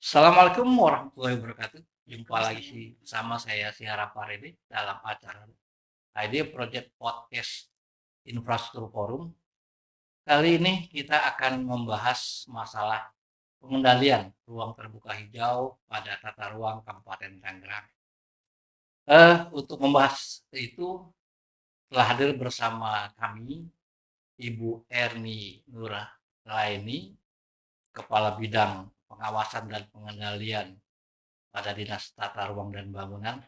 Assalamualaikum warahmatullahi wabarakatuh. Jumpa lagi Waalaikumsalam. sih sama saya Siara Faridi dalam acara ID Project Podcast Infrastruktur Forum. Kali ini kita akan membahas masalah pengendalian ruang terbuka hijau pada tata ruang Kabupaten Tangerang. Untuk membahas itu telah hadir bersama kami Ibu Erni Nurlaini, Kepala Bidang Pengawasan dan Pengendalian pada Dinas Tata Ruang dan Bangunan.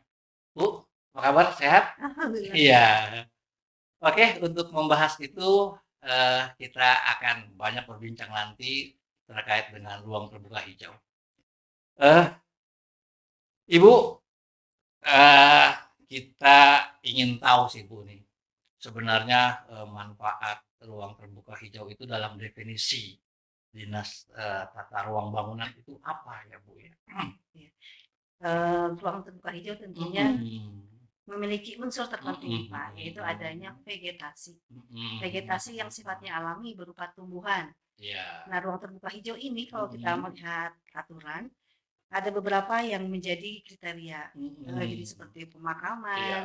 Bu, apa kabar? Sehat? Alhamdulillah Iya. sehat. Oke, untuk membahas itu kita akan banyak berbincang nanti terkait dengan ruang terbuka hijau. Eh, Ibu, eh, kita ingin tahu sih Bu nih, sebenarnya manfaat ruang terbuka hijau itu dalam definisi Dinas Tata Ruang Bangunan itu apa ya Bu ya? Ya. Ruang terbuka hijau tentunya Mm-mm. memiliki unsur tertentu nih Pak, yaitu adanya Mm-mm. vegetasi. Mm-mm. Vegetasi yang sifatnya alami berupa tumbuhan. Ya. Nah, ruang terbuka hijau ini kalau kita Mm-mm. melihat aturan, ada beberapa yang menjadi kriteria. Jadi Mm-mm. seperti pemakaman,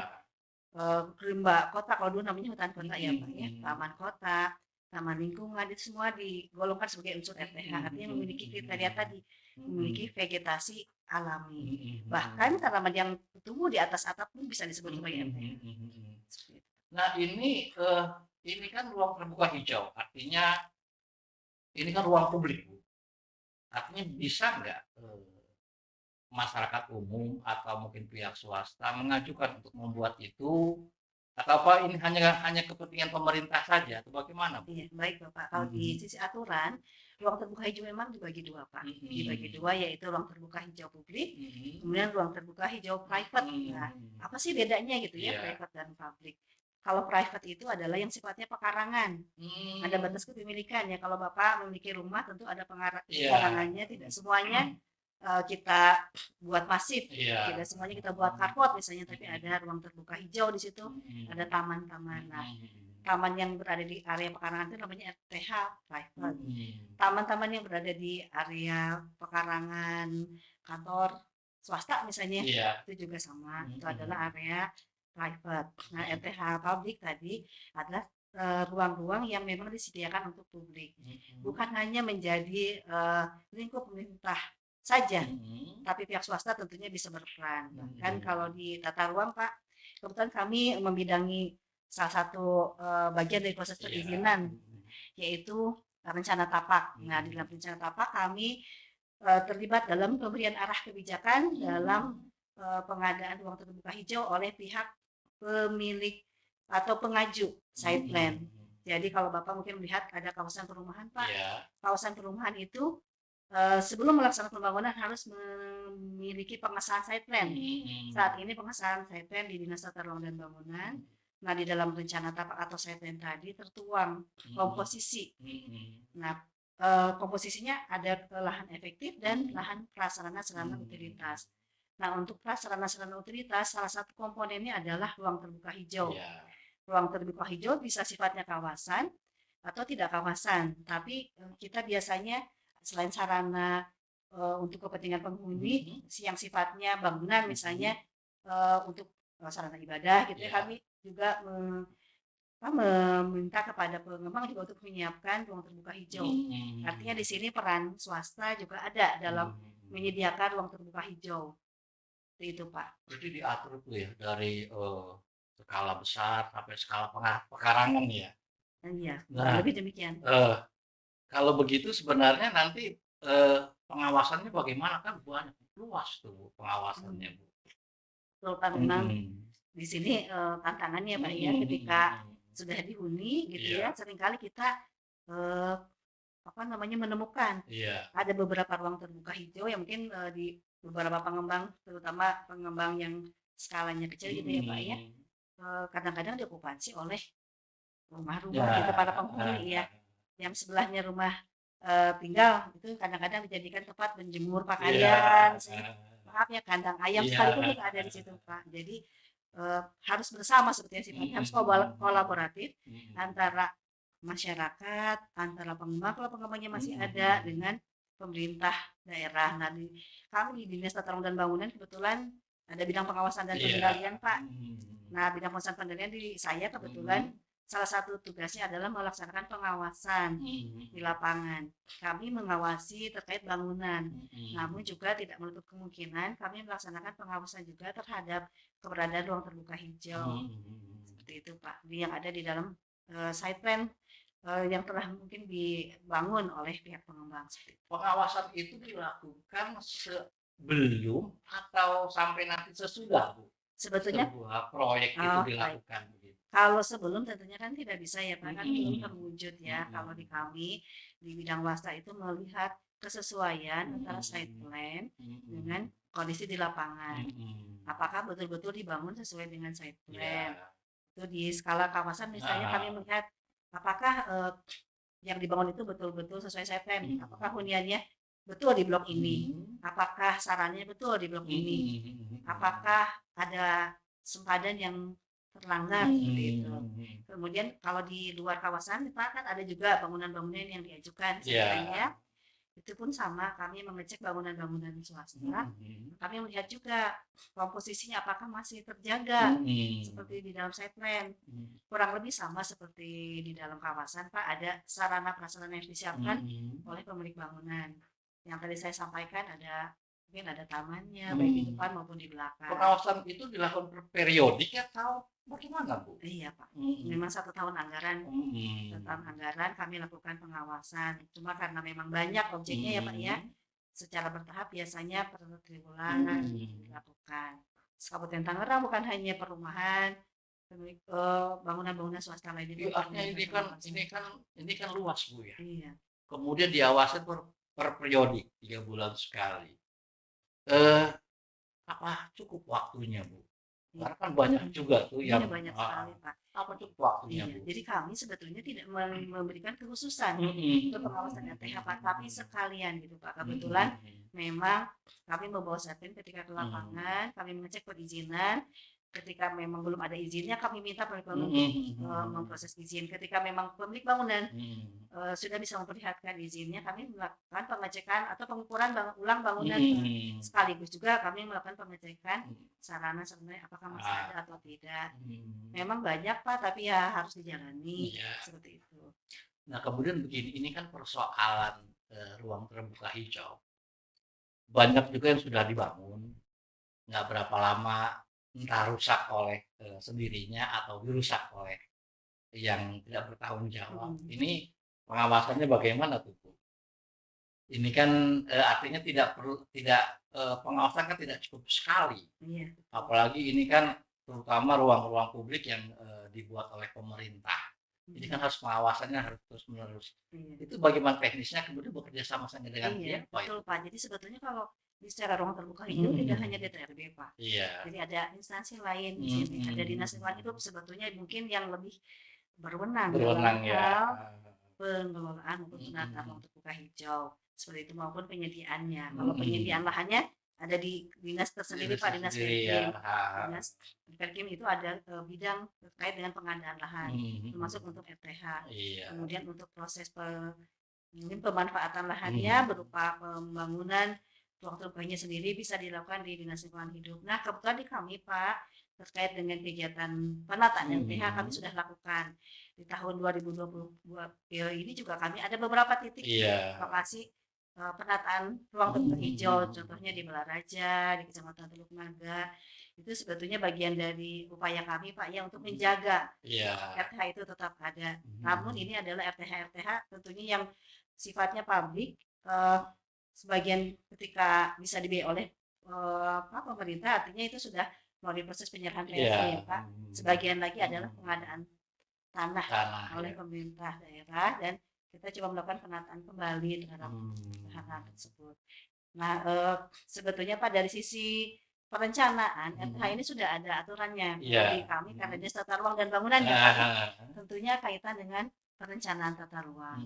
Iya. rimba kota, kalau dulu namanya hutan kota ya Pak ya, Mm-mm. taman kota, taman lingkungan, itu semua digolongkan sebagai unsur RTH, artinya memiliki kriteria tadi, memiliki Mm-mm. vegetasi alami. Bahkan Mm-mm. tanaman yang tumbuh di atas atap pun bisa disebut sebagai RTH. Mm-mm. Seperti itu. Nah ini kan ruang terbuka hijau, artinya ini kan ruang publik, Bu. Artinya bisa nggak masyarakat umum atau mungkin pihak swasta mengajukan untuk membuat itu atau apa ini hanya kepentingan pemerintah saja atau bagaimana, Bu? Iya, baik Bapak. Kalau di Mm-mm. sisi aturan, ruang terbuka hijau memang dibagi dua Pak. Dibagi Mm-mm. dua yaitu ruang terbuka hijau publik, Mm-mm. kemudian ruang terbuka hijau private. Nah, Mm-mm. apa sih bedanya gitu ya Iya. private dan publik? Kalau private itu adalah yang sifatnya pekarangan. Ada Hmm. batas kepemilikan ya. Kalau Bapak memiliki rumah tentu ada Iya. pekarangannya, tidak semuanya kita buat masif, Iya. tidak semuanya kita buat carport misalnya, tapi ada ruang terbuka hijau di situ, ada Mhm. taman-taman. Nah, Mhm. taman yang berada di area pekarangan itu namanya RTH private. Mhm. Taman-taman yang berada di area pekarangan kantor swasta misalnya, Iya. itu juga sama, itu adalah Mhm. area private. Nah, RTH publik tadi adalah ruang-ruang yang memang disediakan untuk publik, Mhm. bukan hanya menjadi lingkup pemerintah saja, Mhm. tapi pihak swasta tentunya bisa berperan. Bahkan kalau Mhm. di tata ruang Pak, kebetulan kami membidangi salah satu bagian dari proses Iya. perizinan, Mhm. yaitu rencana tapak. Nah, di dalam Mhm. rencana tapak kami terlibat dalam pemberian arah kebijakan dalam Mhm. pengadaan ruang terbuka hijau oleh pihak pemilik atau pengaju site plan. Mhm. Jadi kalau Bapak mungkin melihat ada kawasan perumahan Pak, Iya. kawasan perumahan itu sebelum melaksanakan pembangunan harus memiliki pengesahan site plan. Mhm. Saat ini pengesahan site plan di Dinas Tata Ruang dan Bangunan. Nah, di dalam rencana tapak atau site plan tadi tertuang Mhm. komposisi. Mhm. Nah, komposisinya ada lahan efektif dan Mhm. lahan prasarana sarana Mhm. utilitas. Nah, untuk prasarana sarana utilitas, salah satu komponennya adalah ruang terbuka hijau. Iya. Ruang terbuka hijau bisa sifatnya kawasan atau tidak kawasan, tapi kita biasanya selain sarana untuk kepentingan penghuni Mhm. yang sifatnya bangunan misalnya Mhm. untuk sarana ibadah gitu ya, Iya. kami juga meminta kepada pengembang juga untuk menyiapkan ruang terbuka hijau. Artinya di Mhm. sini peran swasta juga ada dalam Mhm. menyediakan ruang terbuka hijau. Itu Pak. Berarti diatur tuh ya dari skala besar sampai skala pekarangan ya. Iya, kurang Nah, lebih demikian. eh, kalau begitu sebenarnya nanti pengawasannya bagaimana kan banyak luas tuh pengawasannya Hmm. Bu. Terutama memang Mhm. di sini tantangannya Pak ya, Mhm. ketika Mhm. sudah dihuni gitu ya, Iya. seringkali kita eh, apa namanya menemukan Iya. ada beberapa ruang terbuka hijau yang mungkin di beberapa pengembang, terutama pengembang yang skalanya kecil gitu ya Pak ya, Mhm. kadang-kadang diokupansi oleh rumah-rumah gitu para Ya. penghuni ya, yang sebelahnya rumah tinggal itu kadang-kadang dijadikan tempat menjemur Iya. pakaian, misalnya maaf ya kandang ayam Iya. sekalipun juga ada di situ Pak. Jadi harus bersama seperti yang sifatnya harus Mhm. kolaboratif Mhm. antara masyarakat, antara pengembang kalau pengembangnya masih ada Mhm. dengan pemerintah daerah. Nah, kami di Dinas Tata Ruang dan Bangunan kebetulan ada bidang pengawasan dan Iya. pengendalian, Pak. Nah, bidang pengawasan pengendalian di saya kebetulan salah satu tugasnya adalah melaksanakan pengawasan di lapangan. Kami mengawasi terkait bangunan, namun juga tidak menutup kemungkinan kami melaksanakan pengawasan juga terhadap keberadaan ruang terbuka hijau. Seperti itu, Pak. Yang ada di dalam site plan yang telah mungkin dibangun oleh pihak pengembang. Pengawasan itu dilakukan sebelum atau sampai nanti sesudah, Bu? Sebetulnya Sebuah proyek itu dilakukan begitu. kalau sebelum tentunya kan tidak bisa ya Pak, kan belum terwujud ya. Kalau di kami di bidang wasta itu melihat kesesuaian antara site plan dengan kondisi di lapangan. Apakah betul-betul dibangun sesuai dengan site plan? Itu di skala kawasan misalnya kami melihat apakah yang dibangun itu betul-betul sesuai site plan? Apakah huniannya betul di blok ini? Apakah sarannya betul di blok ini? Apakah ada sempadan yang terlanggar seperti itu. Kemudian kalau di luar kawasan Pak kan ada juga bangunan-bangunan yang diajukan sebenarnya. Itu pun sama, kami mengecek bangunan-bangunan swasta. Kami melihat juga komposisinya apakah masih terjaga seperti di dalam site plan. Kurang lebih sama seperti di dalam kawasan Pak, ada sarana prasarana yang disiapkan oleh pemilik bangunan. Yang tadi saya sampaikan ada mungkin ada tamannya baik di depan maupun di belakang. Pengawasan itu dilakukan per periodik atau bagaimana, Bu? Iya, Pak. Memang 1 tahun anggaran. 1 tahun anggaran kami lakukan pengawasan. Cuma karena memang banyak objeknya ya, Pak ya. Secara bertahap biasanya per triwulan dilakukan. Kabupaten Tangerang bukan hanya perumahan, bangunan-bangunan swasta lainnya. Artinya ini kan luas, Bu ya. Iya. Kemudian diawasi per periodik 3 bulan sekali. Apa cukup waktunya, Bu? Karena kan banyak juga tuh yang banyak sekali, Pak. apa cukup waktunya, Bu? Jadi kami sebetulnya tidak memberikan kekhususan untuk pengawasan RTH, Pak, tapi sekalian gitu, Pak. Kebetulan memang kami membawa setting ketika ke lapangan, kami mengecek perizinan. Ketika memang belum ada izinnya, kami minta pemilik bangunan untuk memproses izin. Ketika memang pemilik bangunan sudah bisa memperlihatkan izinnya, kami melakukan pengecekan atau pengukuran ulang bangunan. Sekaligus juga kami melakukan pengecekan sarana sebenarnya apakah masih ada atau tidak. Memang banyak Pak, tapi ya harus dijalani seperti itu. Nah kemudian begini, ini kan persoalan ruang terbuka hijau. Banyak juga yang sudah dibangun, nggak berapa lama entah rusak oleh sendirinya atau dirusak oleh yang tidak bertanggung jawab. Ini pengawasannya bagaimana tuh, Bu? Ini kan artinya pengawasan kan tidak cukup sekali. Apalagi ini kan terutama ruang-ruang publik yang dibuat oleh pemerintah. Jadi kan harus pengawasannya harus terus-menerus. Itu bagaimana teknisnya kemudian bekerja sama dengan dia, betul Pak. Jadi sebetulnya kalau di secara ruang terbuka hijau tidak hanya DTRB Pak. Jadi ada instansi lain di sini, ada dinas lingkungan hidup sebetulnya mungkin yang lebih berwenang dalam hal pengelolaan maupun penataan ruang terbuka hijau seperti itu maupun penyediaannya. Kalau penyediaan lahannya ada di dinas tersendiri Pak, dinas Perkim. Dinas Perkim itu ada bidang terkait dengan pengadaan lahan, termasuk untuk RTH. Kemudian untuk proses pemanfaatan lahannya berupa pembangunan ruang terbukanya sendiri bisa dilakukan di dinas lingkungan hidup. Nah kebetulan di kami Pak terkait dengan kegiatan penataan RTH kami sudah lakukan di tahun 2022 ini juga kami ada beberapa titik lokasi penataan ruang terbuka hijau, contohnya di Balaraja, di Kecamatan Teluk Naga. Itu sebetulnya bagian dari upaya kami Pak ya untuk menjaga RTH itu tetap ada. Namun ini adalah RTH tentunya yang sifatnya publik, sebagian ketika bisa dibiayai oleh pemerintah, artinya itu sudah melalui proses penyerahan PSP ya Pak. Sebagian lagi adalah pengadaan tanah oleh pemerintah daerah dan kita coba melakukan penataan kembali terhadap lahan tersebut. Nah sebetulnya Pak dari sisi perencanaan RTH ini sudah ada aturannya dari kami karena Dinas Tata Ruang dan Bangunan ya Pak. Tentunya kaitan dengan perencanaan tata ruang.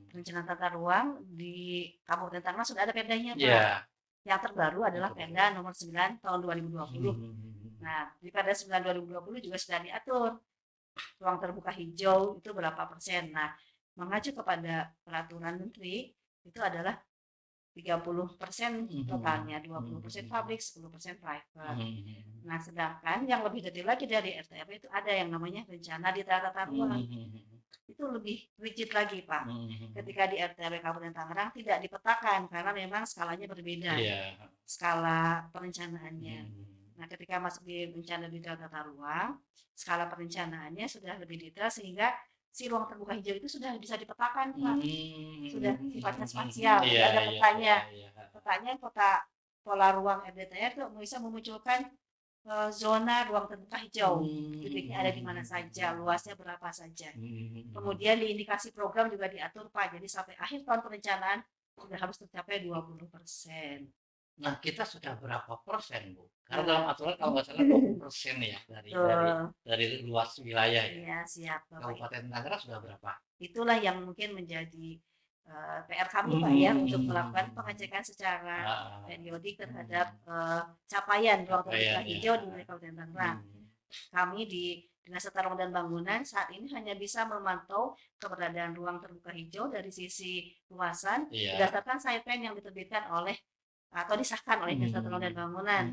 Perencanaan tata ruang di Kabupaten Tangerang sudah ada perdanya Pak. Yang terbaru adalah Perda nomor 9 tahun 2020. Nah, di Perda 9 2020 juga sudah diatur ruang terbuka hijau itu berapa persen. Nah, mengacu kepada peraturan menteri itu adalah 30% totalnya, 20% publik, 10% private. Nah, sedangkan yang lebih detail lagi dari RT/RW itu ada yang namanya rencana di tata ruang. Itu lebih rigid lagi, Pak. Ketika di RT/RW Kabupaten Tangerang tidak dipetakan karena memang skalanya berbeda. Skala perencanaannya. Nah, ketika masuk di rencana di tata ruang, skala perencanaannya sudah lebih detail sehingga si ruang terbuka hijau itu sudah bisa dipetakan, Pak. Sudah sifatnya spasial, ada petanya. Petanya pola ruang RDTR itu bisa memunculkan zona ruang terbuka hijau. Titiknya ada di mana saja, luasnya berapa saja. Kemudian di indikasi program juga diatur, Pak. Jadi sampai akhir tahun perencanaan sudah harus tercapai 20%. Nah, kita sudah berapa persen, Bu? Karena dalam aturan kalau nggak salah 20% ya dari luas wilayah ya. Iya, siap. Kabupaten Tangerang sudah berapa? Itulah yang mungkin menjadi PR kami, Pak, ya, untuk melakukan pengecekan secara periodik terhadap capaian ruang terbuka hijau di Kabupaten Tangerang. Kami di Dinas Tata Ruang dan Bangunan saat ini hanya bisa memantau keberadaan ruang terbuka hijau dari sisi luasan berdasarkan site plan yang diterbitkan oleh atau disahkan oleh Dinas Tata Ruang dan Bangunan.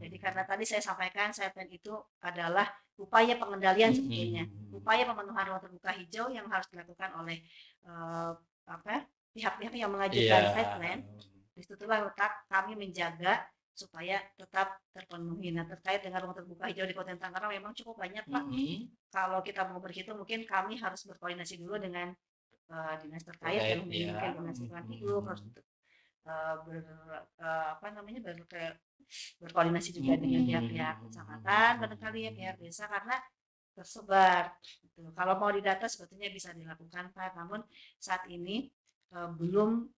Jadi karena tadi saya sampaikan site plan itu adalah upaya pengendalian sebetulnya, upaya pemenuhan ruang terbuka hijau yang harus dilakukan oleh pihak-pihak yang mengajukan site plan. Disitulah letak kami menjaga supaya tetap terpenuhi. Nah, terkait dengan ruang terbuka hijau di Kabupaten Tangerang memang cukup banyak, Pak. Kalau kita mau berhitung mungkin kami harus berkoordinasi dulu dengan dinas terkait dan mungkin dinas lingkungan hidup harus berkoordinasi juga dengan pihak-pihak kecamatan, barangkali ya pihak desa karena tersebar. Gitu. Kalau mau didata sebetulnya bisa dilakukan, Pak. Namun saat ini belum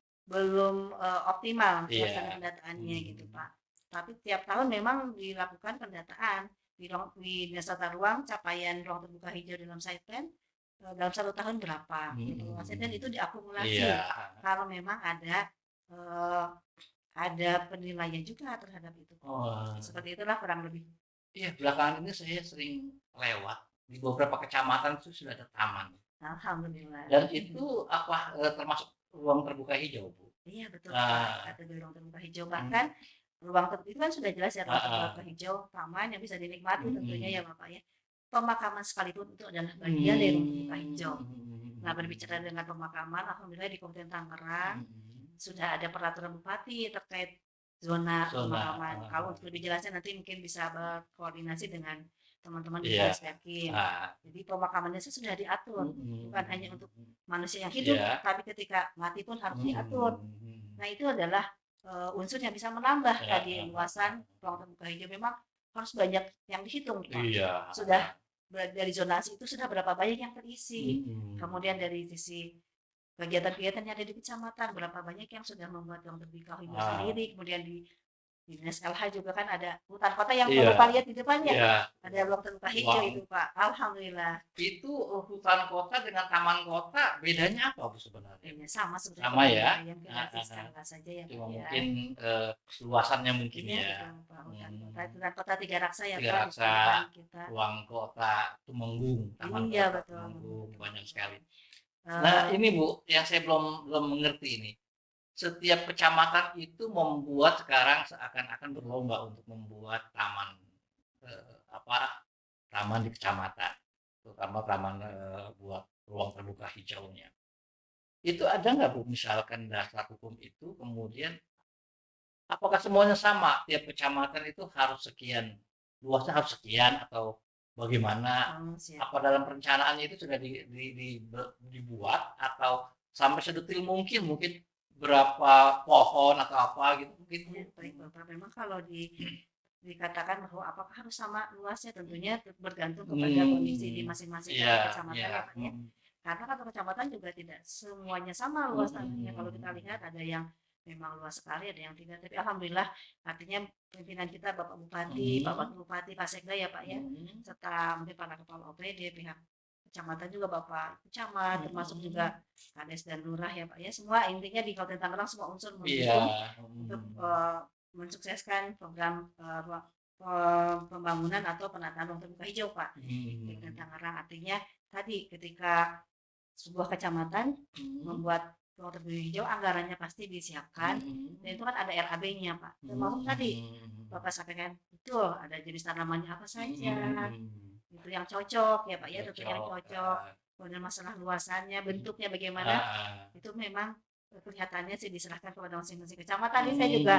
optimal pelaksanaan pendataannya gitu, Pak. Tapi tiap tahun memang dilakukan pendataan di Dinas Tata Ruang capaian ruang terbuka hijau dalam site plan dalam 1 tahun berapa gitu. Site plan itu diakumulasi kalau memang ada penilaian juga terhadap itu. Seperti itulah kurang lebih. Iya, belakangan ini saya sering lewat di beberapa kecamatan itu sudah ada taman. Alhamdulillah. Dan itu apa termasuk ruang terbuka hijau, Bu? Iya, betul, Pak. Kategori ruang terbuka hijau. Bahkan ruang terbuka itu kan sudah jelas ya, ruang terbuka hijau, taman yang bisa dinikmati tentunya ya, Bapak ya. Pemakaman sekalipun itu adalah bagian dari ruang terbuka hijau. Nah, berbicara dengan pemakaman, alhamdulillah di Kabupaten Tangerang sudah ada peraturan bupati terkait zona pemakaman. Kalau untuk lebih jelasnya nanti mungkin bisa berkoordinasi dengan teman-teman di Perspektif. Jadi pemakamannya sudah diatur, bukan hanya untuk manusia yang hidup, tapi ketika mati pun harus diatur. Nah, itu adalah unsur yang bisa menambah tadi luasan ruang terbuka hijau. Memang harus banyak yang dihitung, Pak. Sudah dari zonasi itu sudah berapa banyak yang terisi. Kemudian dari sisi kegiatan-kegiatan yang ada di kecamatan, berapa banyak yang sudah membuat ruang terbuka hijau sendiri. Kemudian di Dinas LH juga kan ada hutan kota yang Bapak lihat di depannya. Ada ruang terbuka hijau itu, Pak. Alhamdulillah. Itu hutan kota dengan taman kota bedanya apa, Bu, sebenarnya? Sama sebenarnya. Sama ya. Yang skala saja ya, Cuma mungkin luasannya mungkin ya. Hutan kota, hutan kota Tiga Raksa ya, Tiga Pak. Raksa, ruang kota Tumenggung, taman kota Tumenggung, banyak sekali. Nah, ini Bu, yang saya belum mengerti ini. Setiap kecamatan itu membuat sekarang seakan-akan berlomba untuk membuat taman taman di kecamatan, terutama taman buat ruang terbuka hijaunya. Itu ada nggak, Bu, misalkan dasar hukum itu, kemudian apakah semuanya sama? Tiap kecamatan itu harus sekian, luasnya harus sekian atau bagaimana? Apa dalam perencanaannya itu sudah dibuat atau sampai sedetil mungkin berapa pohon atau apa gitu mungkin? Baik, Bapak. Memang kalau dikatakan bahwa apakah harus sama luasnya, tentunya bergantung kepada kondisi di masing-masing kecamatan ya, Pak ya. Karena kan kecamatan juga tidak semuanya sama luas tanahnya. Kalau kita lihat ada yang memang luas sekali, ada yang tidak. Tapi alhamdulillah artinya pimpinan kita Bapak Bupati, Pak Wakil Bupati, Pak Sekda ya, Pak ya, serta mungkin para kepala OPD, pihak kecamatan juga Bapak Camat, termasuk juga Kades dan Lurah ya, Pak ya. Semua intinya di Kabupaten Tangerang semua unsur mendukung untuk mensukseskan program pembangunan atau penataan ruang terbuka hijau, Pak. Di Tangerang artinya tadi ketika sebuah kecamatan membuat ruang terbuka hijau anggarannya pasti disiapkan, dan itu kan ada RAB-nya Pak. Termasuk tadi Bapak sampaikan betul, ada jenis tanamannya apa saja, itu yang cocok ya Pak ya, tentu yang cocok. Kemudian masalah luasannya, bentuknya bagaimana, itu memang kelihatannya sih diserahkan kepada masing-masing kecamatan. Ini saya juga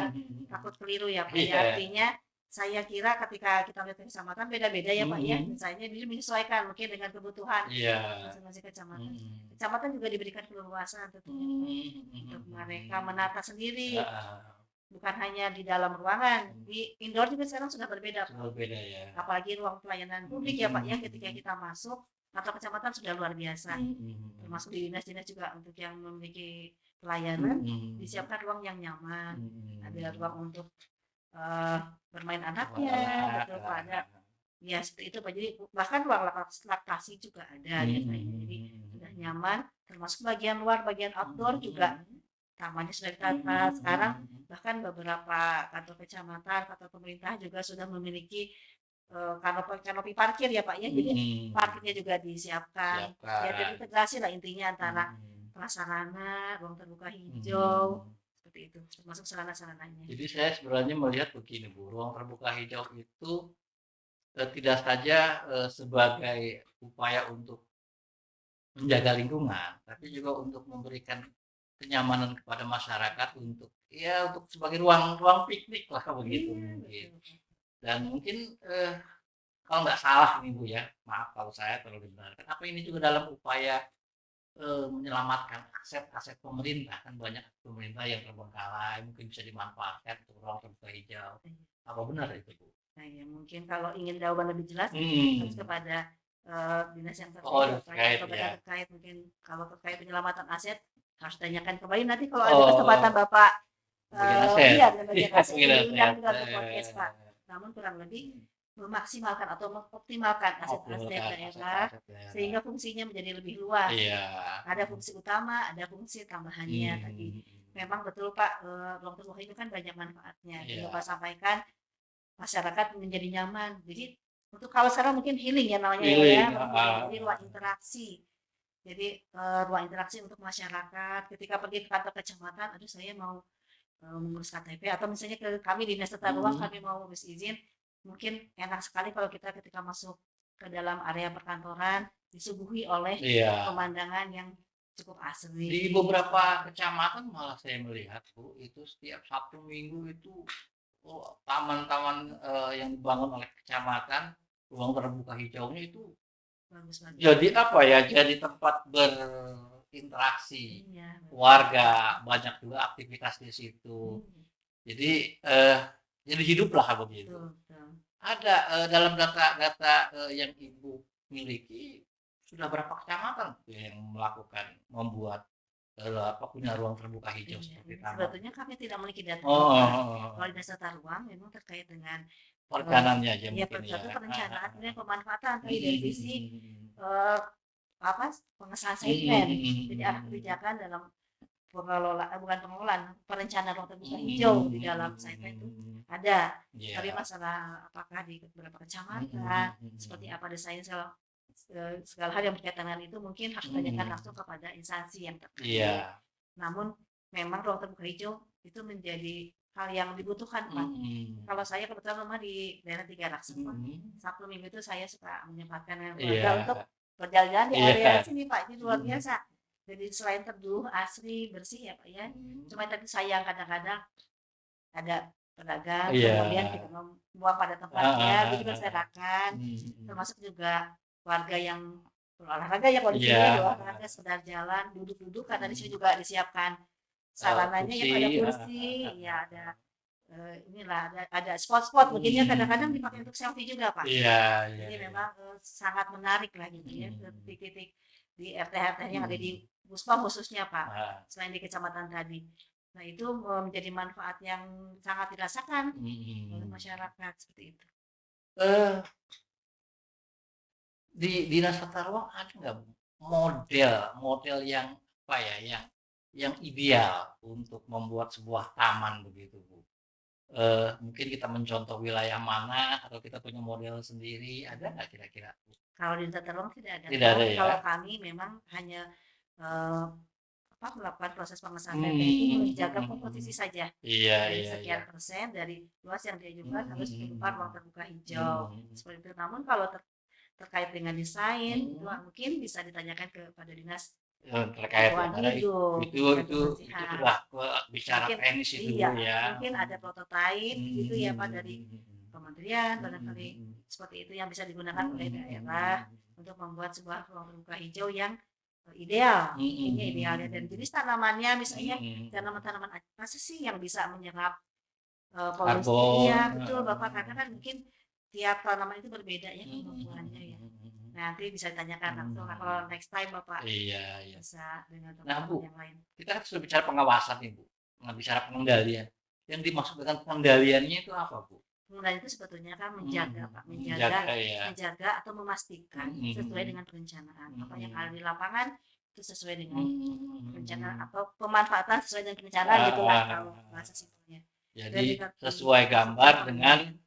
takut keliru ya Pak ya, artinya saya kira ketika kita lihat kecamatan beda-beda ya Pak ya, misalnya ini menyesuaikan mungkin dengan kebutuhan masing-masing kecamatan. Kecamatan juga diberikan keleluasan tentunya untuk mereka menata sendiri, bukan hanya di dalam ruangan, di indoor juga sekarang sudah berbeda Pak. Berbeda ya. Apalagi ruang pelayanan publik ya Pak ya, ketika kita masuk kantor kecamatan sudah luar biasa, termasuk di dinas-dinas juga untuk yang memiliki pelayanan disiapkan ruang yang nyaman, ada ruang untuk bermain anaknya, betul Pak, ada ya seperti itu Pak. Jadi bahkan ruang laktasi juga ada biasanya, jadi sudah nyaman, termasuk bagian luar, bagian outdoor juga tamannya sudah ditata. Sekarang bahkan beberapa kantor kecamatan, kantor pemerintah juga sudah memiliki kanopi parkir ya Pak ya, jadi parkirnya juga disiapkan. Ya, jadi integrasi lah intinya antara prasarana, ruang terbuka hijau, seperti itu, termasuk sarana-sarananya. Jadi saya sebenarnya melihat begini Bu, ruang terbuka hijau itu tidak saja sebagai upaya untuk menjaga lingkungan, tapi juga untuk memberikan kenyamanan kepada masyarakat untuk sebagai ruang piknik lah begitu mungkin. Dan mungkin kalau nggak salah nih Bu ya, maaf kalau saya terlalu dibenarkan, apa ini juga dalam upaya menyelamatkan aset-aset pemerintah, kan banyak pemerintah yang terbengkalai mungkin bisa dimanfaatkan untuk ruang terbuka hijau. Apa benar itu Bu? Nah ya mungkin kalau ingin jawaban lebih jelas harus kepada dinas yang terkait, mungkin kalau terkait penyelamatan aset harus tanyakan kembali nanti kalau ada kesempatan Bapak bagian aset diundang juga ke podcast Pak. Namun kurang lebih memaksimalkan atau mengoptimalkan aset-aset daerah sehingga fungsinya menjadi lebih luas. Ada fungsi utama, ada fungsi tambahannya tadi. Memang betul Pak, ruang terbuka itu kan banyak manfaatnya. Bapak sampaikan masyarakat menjadi nyaman. Jadi untuk kalau sekarang mungkin healing ya namanya ya, jadi ruang interaksi. Jadi ruang interaksi untuk masyarakat ketika pergi ke kantor kecamatan, aduh saya mau mengurus KTP atau misalnya ke kami dinas tata ruang kami mau ngurus izin, mungkin enak sekali kalau kita ketika masuk ke dalam area perkantoran disuguhi oleh pemandangan yang cukup asri. Di beberapa kecamatan malah saya melihat Bu, itu setiap Sabtu Minggu itu taman-taman yang dibangun oleh kecamatan, ruang terbuka hijaunya itu jadi apa ya? Jadi tempat berinteraksi warga, banyak juga aktivitas di situ. Jadi jadi hiduplah begitu. Ada dalam data yang Ibu miliki sudah berapa kecamatan yang membuat punya ruang terbuka hijau seperti taman? Sebetulnya kami tidak memiliki data. Kalau di data ruang memang terkait dengan perencanaannya aja mungkin ya. Perencanaan dan pemanfaatan tadi dari sisi pengesahan segmen. Jadi arah kebijakan dalam pengelolaan perencanaan ruang terbuka hijau di dalam segmen itu ada. Tapi masalah apakah di beberapa kecamatan seperti apa desain segala hal yang berkaitan dengan itu mungkin harus ditanyakan langsung kepada instansi yang terkait. Namun memang ruang terbuka hijau itu menjadi hal yang dibutuhkan Pak. Kalau saya kebetulan rumah di daerah Tiga Raksa, Sabtu Minggu itu saya suka menyempatkan dengan keluarga untuk berjalan-jalan di area sini Pak. Ini luar biasa. Jadi selain teduh, asri, bersih ya Pak ya. Cuma tadi sayang kadang-kadang ada pedagang, kemudian kita membuang pada tempatnya, jadi berserakan. Termasuk juga warga yang berolahraga ya kondisinya olahraga sekedar jalan, duduk-duduk karena di sini juga disiapkan sarananya yang ada kursi, ya ada ada spot-spot mungkinnya kadang-kadang dipakai untuk selfie juga Pak. Jadi memang sangat menarik lah gitu ya, titik-titik di RT-RT yang ada di Puspam khususnya Pak, selain di kecamatan tadi. Nah itu menjadi manfaat yang sangat dirasakan oleh masyarakat seperti itu. Di dinas tata ruang ada nggak model yang apa ya, yang ideal untuk membuat sebuah taman begitu Bu? Mungkin kita mencontoh wilayah mana atau kita punya model sendiri, ada nggak kira-kira? Kalau di tata ruang tidak ada. Tidak ada ya? Kalau kami memang hanya melakukan proses pengesahan itu menjaga komposisi saja. Dari sekian persen dari luas yang diajukan harus berupa ruang terbuka hijau. Seperti itu. Namun kalau terkait dengan desain itu mungkin bisa ditanyakan kepada dinas terkait itu sudah bicara teknis itu ya. Mungkin ada prototipe gitu ya Pak dari kementerian barangkali seperti itu yang bisa digunakan oleh daerah untuk membuat sebuah ruang terbuka hijau yang ideal. Ini idealnya dan jenis tanamannya misalnya tanaman-tanaman apa sih yang bisa menyerap polusi ya betul Bapak karena kan mungkin tiap tanaman itu berbeda ya kemampuannya ya. Nanti bisa ditanyakan langsung kalau next time Bapak bisa dengan teman-teman yang lain. Kita sudah bicara pengawasan nih Bu, bicara pengendalian. Yang dimaksud dengan pengendaliannya itu apa Bu? Pengendalian itu sebetulnya kan menjaga Pak, menjaga atau memastikan sesuai dengan perencanaan. Apa yang ada di lapangan itu sesuai dengan perencanaan atau pemanfaatan sesuai dengan perencanaan gitu lah kalau bahasa simpelnya. Jadi sesuai gambar dengan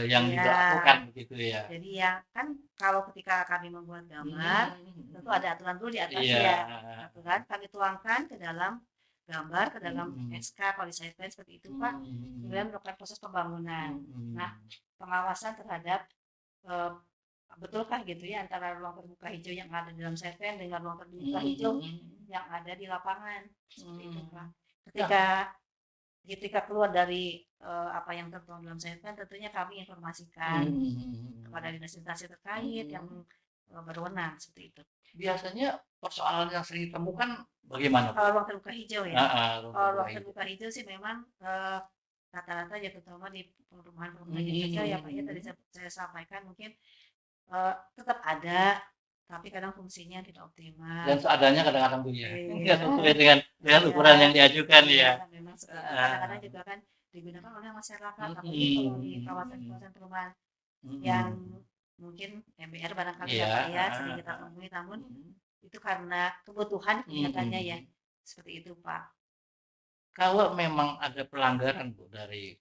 yang dilakukan begitu ya. Jadi ya kan kalau ketika kami membuat gambar tentu ada aturan dulu di atasnya. Aturan kami tuangkan ke dalam gambar, ke dalam SK kalau saya plan seperti itu Pak. Kemudian melakukan proses pembangunan. Nah, pengawasan terhadap betulkah gitu ya antara ruang terbuka hijau yang ada di dalam setpen dengan ruang terbuka hijau yang ada di lapangan. Seperti itu Pak. Ketika keluar dari apa yang tertuang dalam setpen tentunya kami informasikan kepada dinas-dinas terkait yang berwenang seperti itu. Biasanya persoalan yang sering ditemukan bagaimana? Kalau ruang terbuka hijau ya. Kalau ruang terbuka hijau sih memang rata-rata ya terutama di perumahan-perumahan kecil ya Pak ya tadi saya sampaikan mungkin tetap ada tapi kadang fungsinya tidak optimal. Dan seadanya kadang-kadang Bu ya. Enggak sesuai dengan ukuran yang diajukan ya. Memang kadang-kadang juga kan digunakan oleh masyarakat apalagi kalau di kawasan-kawasan perumahan yang mungkin MBR barangkali ya Pak ya sering kita temui namun itu karena kebutuhan kegiatannya ya seperti itu Pak. Kalau memang ada pelanggaran Bu dari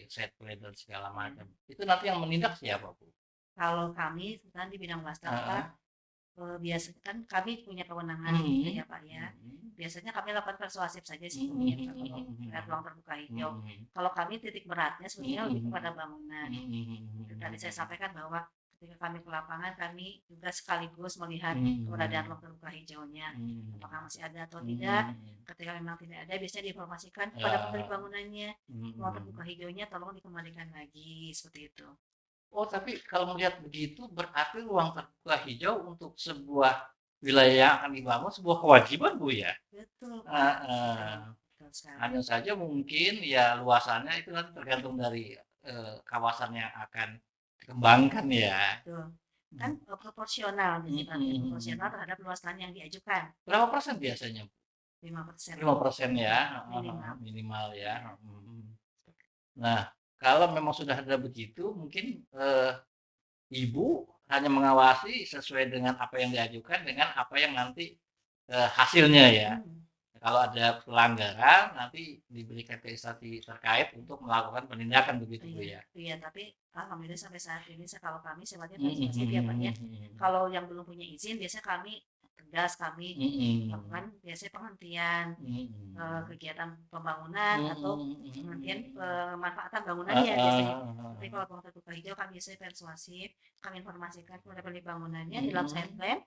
setpen dan segala macam itu nanti yang menindak siapa Bu? Kalau kami kan di bidang wastafel biasanya kan kami punya kewenangan ya Pak ya. Biasanya kami lakukan persuasif saja sih kalau ruang terbuka hijau. Kalau kami titik beratnya sebenarnya lebih kepada bangunan. Tadi saya sampaikan bahwa ketika kami ke lapangan kami juga sekaligus melihat keberadaan ruang terbuka hijaunya apakah masih ada atau tidak. Ketika memang tidak ada biasanya diinformasikan kepada pemilik bangunannya ruang terbuka hijaunya tolong dikembalikan lagi seperti itu. Oh, tapi kalau melihat begitu berarti ruang terbuka hijau untuk sebuah wilayah yang akan dibangun sebuah kewajiban Bu ya. Betul. Hanya saja mungkin ya luasannya itu nanti tergantung dari kawasan yang akan dikembangkan ya. Betul. Kan proporsional proporsional terhadap luas tanah yang diajukan. Berapa persen biasanya Bu? 5%. 5% ya, minimal ya. Nah, kalau memang sudah ada begitu, mungkin Ibu hanya mengawasi sesuai dengan apa yang diajukan dengan apa yang nanti hasilnya ya. Kalau ada pelanggaran nanti diberikan ke instansi terkait untuk melakukan penindakan begitu Bu ya. Iya, tapi alhamdulillah sampai saat ini kalau kami sifatnya persuasif ya Pak ya. Kalau yang belum punya izin biasanya kami tegas kami melakukan biasanya penghentian kegiatan pembangunan atau penghentian pemanfaatan bangunannya biasanya. Tapi kalau ruang terbuka hijau kami biasanya persuasif, kami informasikan kepada pemilik bangunannya dalam setpen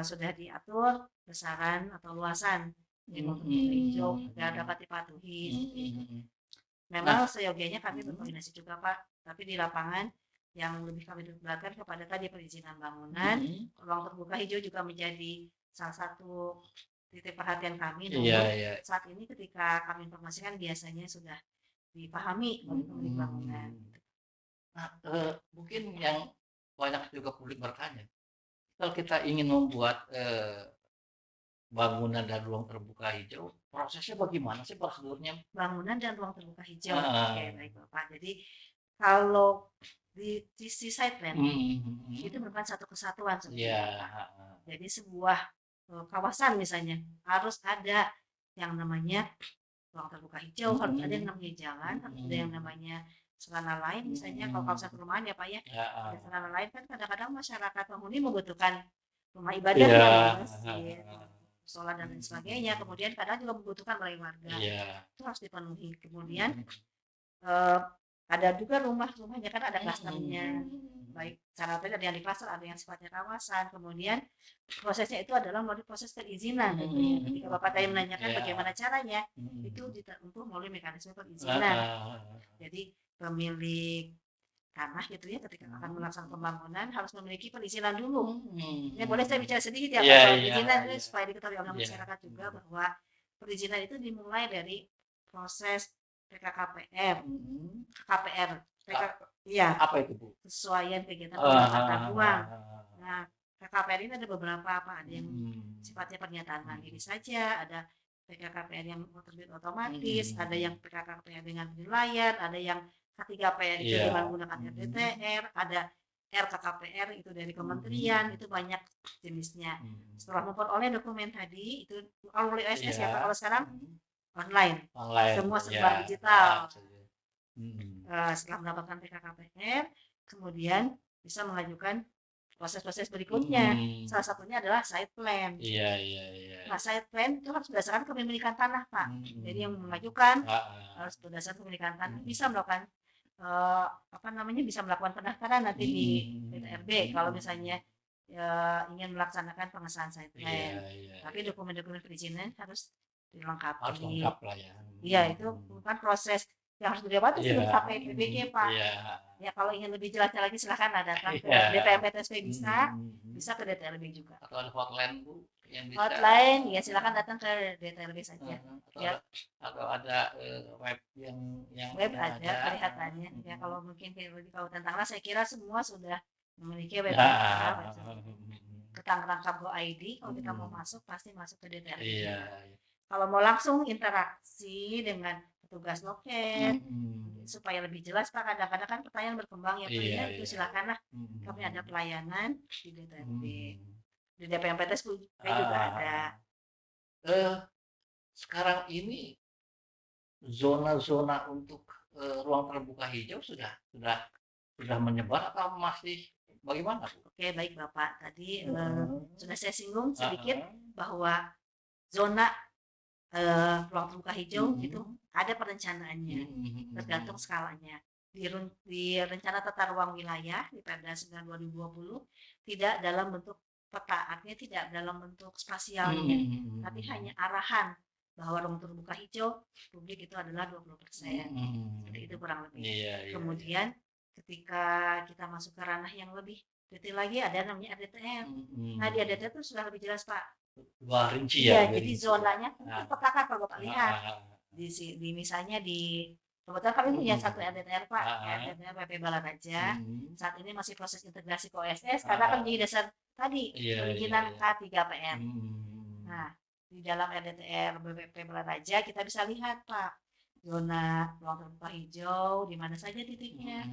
sudah diatur besaran atau luasan di ruang terbuka hijau agar dapat dipatuhi. Memang seyogianya kami berkoordinasi juga Pak, tapi di lapangan yang lebih kami beratkan kepada tadi perizinan bangunan, ruang terbuka hijau juga menjadi salah satu titik perhatian kami. Saat ini ketika kami informasikan biasanya sudah dipahami oleh pemilik bangunan. Nah, mungkin yang banyak juga publik bertanya, kalau kita ingin membuat bangunan dan ruang terbuka hijau, prosesnya bagaimana sih prosedurnya? Bangunan dan ruang terbuka hijau. Oke, baik Bapak. Jadi kalau di sisi site plan itu merupakan satu kesatuan sebenarnya. Jadi sebuah kawasan misalnya harus ada yang namanya ruang terbuka hijau, harus ada yang namanya jalan, harus ada yang namanya sarana lain misalnya kalau kawasan perumahan ya Pak ya. Ada sarana lain kan kadang-kadang masyarakat penghuni membutuhkan rumah ibadah dan masjid. musola dan lain sebagainya. Kemudian kadang juga membutuhkan balai warga. Itu harus dipenuhi. Kemudian ada juga rumahnya kan ada klasternya. Baik cara ada yang di klaster, ada yang sifatnya kawasan. Kemudian prosesnya itu adalah melalui proses perizinan tentunya. Ketika Bapak tadi menanyakan bagaimana caranya, itu ditempuh melalui mekanisme perizinan. Jadi pemilik tanah gitu ya, ketika akan melaksanakan pembangunan harus memiliki perizinan dulu. Ini boleh saya bicara sedikit ya Pak soal perizinan ini supaya diketahui oleh masyarakat juga bahwa perizinan itu dimulai dari proses PKKPR, KPR, iya. Apa itu Bu? Kesesuaian kegiatan pemanfaatan ruang. Nah, PKKPR ini ada beberapa apa? Ada yang sifatnya pernyataan mandiri saja, ada PKKPR yang terbit otomatis, ada yang PKKPR dengan penilaian, ada yang K3PR itu dengan menggunakan RDTR, ada RKKPR itu dari kementerian, itu banyak jenisnya. Setelah memperoleh dokumen tadi itu oleh OSS ya Pak, kalau sekarang online. Semua serba digital. Setelah mendapatkan PKKPR, kemudian bisa mengajukan proses-proses berikutnya. Salah satunya adalah site plan. Nah, site plan itu harus berdasarkan kepemilikan tanah, Pak. Jadi yang mengajukan harus berdasarkan kepemilikan tanah, bisa melakukan bisa melakukan pendaftaran nanti di DTRB kalau misalnya ingin melaksanakan pengesahan site plan. Tapi dokumen-dokumen perizinan harus dilengkapi. Harus lengkap lah ya. Iya, itu bukan proses yang harus dilewati sebelum sampai PBG Pak. Ya kalau ingin lebih jelas lagi silahkan datang ke DPMPTSP bisa ke DTRB juga. Atau ada hotline Bu yang bisa. Hotline ya silahkan datang ke DTRB saja. Atau ada web yang web ada kelihatannya. Ya kalau mungkin kalau tentang saya kira semua sudah memiliki web. Ke Tangerang Go ID kalau kita mau masuk pasti masuk ke DTRB. Kalau mau langsung interaksi dengan petugas loket supaya lebih jelas Pak, kadang-kadang kan pertanyaan berkembang ya Pak, itu silakanlah kami ada pelayanan di DTRB, di DPMPTS juga ada. Sekarang ini zona-zona untuk ruang terbuka hijau sudah menyebar atau masih bagaimana Bu? Oke baik Bapak, tadi sudah saya singgung sedikit bahwa zona ruang terbuka hijau itu ada perencanaannya, tergantung skalanya. Di rencana tata ruang wilayah di Perda 9 2020 tidak dalam bentuk peta, artinya tidak dalam bentuk spasialnya, tapi hanya arahan bahwa ruang terbuka hijau publik itu adalah 20%. Seperti itu kurang lebih. Kemudian ketika kita masuk ke ranah yang lebih detail lagi ada namanya RDTR. Nah di RDTR itu sudah lebih jelas Pak. Wah, rinci ya. Jadi zonanya petakan kalau Bapak lihat. Di misalnya di kebetulan kami punya satu RDTR Pak, RDTR PP Balaraja. Saat ini masih proses integrasi ke OSS karena kan menjadi dasar tadi perizinan K3PR. Nah, di dalam RDTR BP Balaraja kita bisa lihat Pak zona ruang terbuka hijau di mana saja titiknya,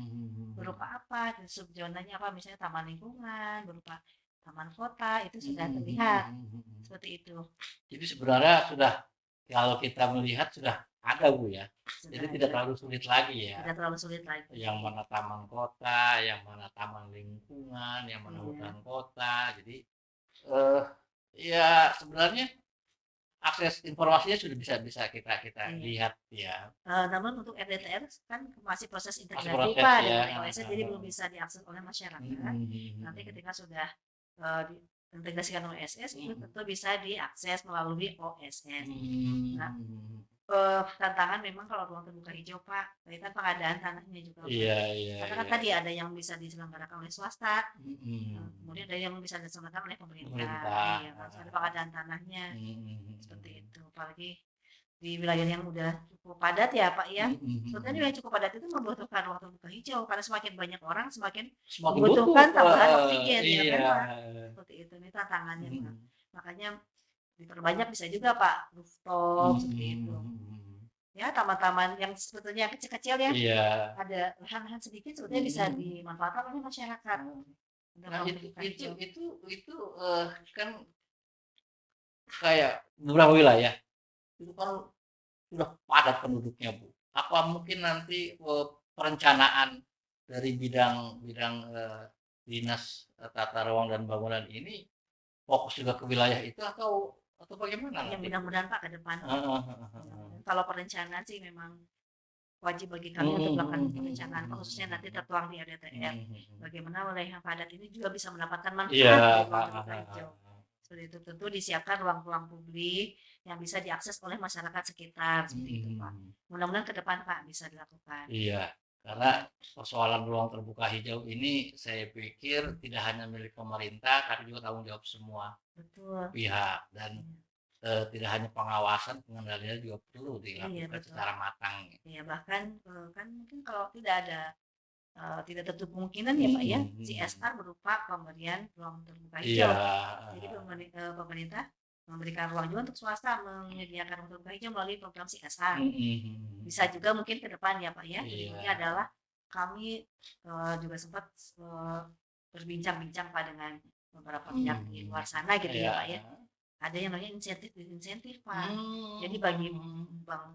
berupa apa, subzonanya apa, misalnya taman lingkungan, berupa taman kota itu sudah terlihat seperti itu. Jadi sebenarnya sudah kalau kita melihat sudah ada Bu ya. Jadi tidak terlalu sulit lagi ya. Tidak terlalu sulit lagi. Yang mana taman kota, yang mana taman lingkungan, yang mana hutan kota. Jadi ya sebenarnya akses informasinya sudah bisa kita lihat ya. Namun untuk RDTR kan masih proses integrasi Pak dengan OSS, jadi belum bisa diakses oleh masyarakat. Nanti ketika sudah diintegrasikan OSS itu tentu bisa diakses melalui OSS. Nah, tantangan memang kalau ruang terbuka hijau Pak, kaitan pengadaan tanahnya juga. Karena kan tadi ada yang bisa diselenggarakan oleh swasta, kemudian ada yang bisa diselenggarakan oleh pemerintah. Harus ada pengadaan tanahnya, seperti itu. Apalagi di wilayah yang udah cukup padat ya Pak ya. Sebetulnya wilayah cukup padat itu membutuhkan ruang terbuka hijau karena semakin banyak orang semakin membutuhkan tambahan oksigen ya kan Pak. Seperti itu, ini tantangannya Pak. Makanya diperbanyak bisa juga Pak rooftop seperti itu. Ya taman-taman yang sebetulnya kecil-kecil ya, ada lahan-lahan sedikit sebetulnya bisa dimanfaatkan oleh masyarakat. Nah itu kan kayak beberapa wilayah itu kan sudah padat penduduknya Bu. Apa mungkin nanti perencanaan dari bidang dinas tata ruang dan bangunan ini fokus juga ke wilayah itu atau atau bagaimana Ya nanti? mudah-mudahan Pak ke depan. Kalau perencanaan sih memang wajib bagi kami untuk melakukan perencanaan, khususnya nanti tertuang di RDTR. Bagaimana wilayah yang padat ini juga bisa mendapatkan manfaat dari ruang terbuka hijau. Seperti itu, tentu disiapkan ruang-ruang publik yang bisa diakses oleh masyarakat sekitar, seperti itu Pak. Mudah-mudahan ke depan Pak bisa dilakukan. Iya, karena persoalan ruang terbuka hijau ini saya pikir tidak hanya milik pemerintah, tapi juga tanggung jawab semua pihak, dan tidak hanya pengawasan, pengendalian juga perlu dilakukan secara matang. Iya, bahkan kan mungkin kalau tidak tertutup kemungkinan ya Pak ya, CSR berupa pemberian ruang terbuka hijau. Jadi pemerintah memberikan ruang juga untuk swasta menyediakan ruang terbuka hijau melalui program CSR. Bisa juga mungkin ke depan ya Pak ya. Ini adalah kami juga sempat berbincang-bincang Pak dengan beberapa pihak di luar sana gitu ya Pak ya. Ada yang namanya insentif Pak. Jadi bagi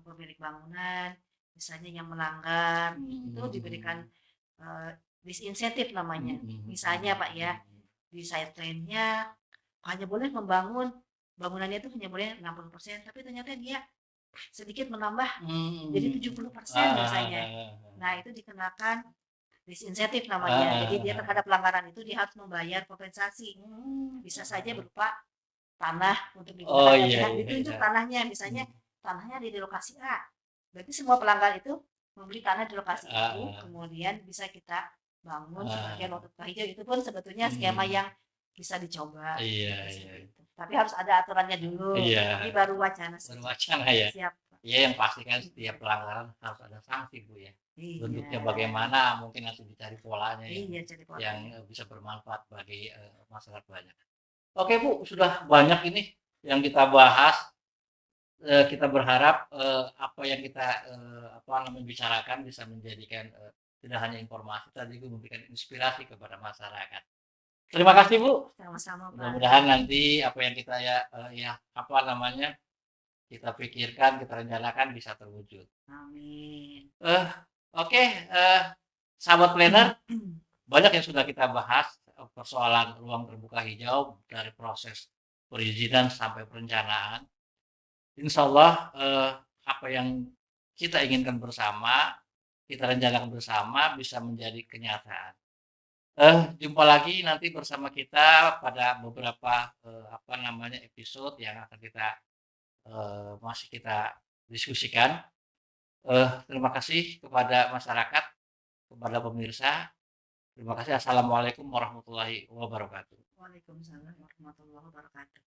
pemilik bangunan, misalnya yang melanggar, itu diberikan disinsentif namanya. Misalnya Pak ya, di side plan-nya hanya boleh membangun bangunannya itu hanya boleh 60%, tapi ternyata dia sedikit menambah jadi 70% misalnya. Nah, itu dikenakan disinsentif namanya. Jadi dia terhadap pelanggaran itu dia harus membayar kompensasi. Bisa saja berupa tanah untuk digunakan, ditunjuk tanahnya, misalnya tanahnya di lokasi A. Berarti semua pelanggar itu membeli tanah di lokasi itu, kemudian bisa kita bangun sebagai ruang terbuka hijau. Itu pun sebetulnya skema yang bisa dicoba. Tapi harus ada aturannya dulu. Ini baru wacana. Baru wacana ya. Siap. Iya, yang pasti kan setiap pelanggaran harus ada sanksi Bu ya. Bentuknya bagaimana, mungkin nanti dicari polanya yang bisa bermanfaat bagi masyarakat banyak. Oke Bu, sudah banyak ini yang kita bahas. Kita berharap apa yang kita bicarakan bisa menjadikan tidak hanya informasi, tapi juga memberikan inspirasi kepada masyarakat. Terima kasih Bu. Sama-sama Pak. Mudah-mudahan nanti apa yang kita kita pikirkan, kita rencanakan bisa terwujud. Amin. Oke, sahabat planner, banyak yang sudah kita bahas persoalan ruang terbuka hijau dari proses perizinan sampai perencanaan. Insya Allah apa yang kita inginkan bersama, kita rencanakan bersama bisa menjadi kenyataan. Jumpa lagi nanti bersama kita pada beberapa episode yang akan kita masih kita diskusikan. Terima kasih kepada masyarakat, kepada pemirsa. Terima kasih. Assalamualaikum warahmatullahi wabarakatuh. Waalaikumsalam warahmatullahi wabarakatuh.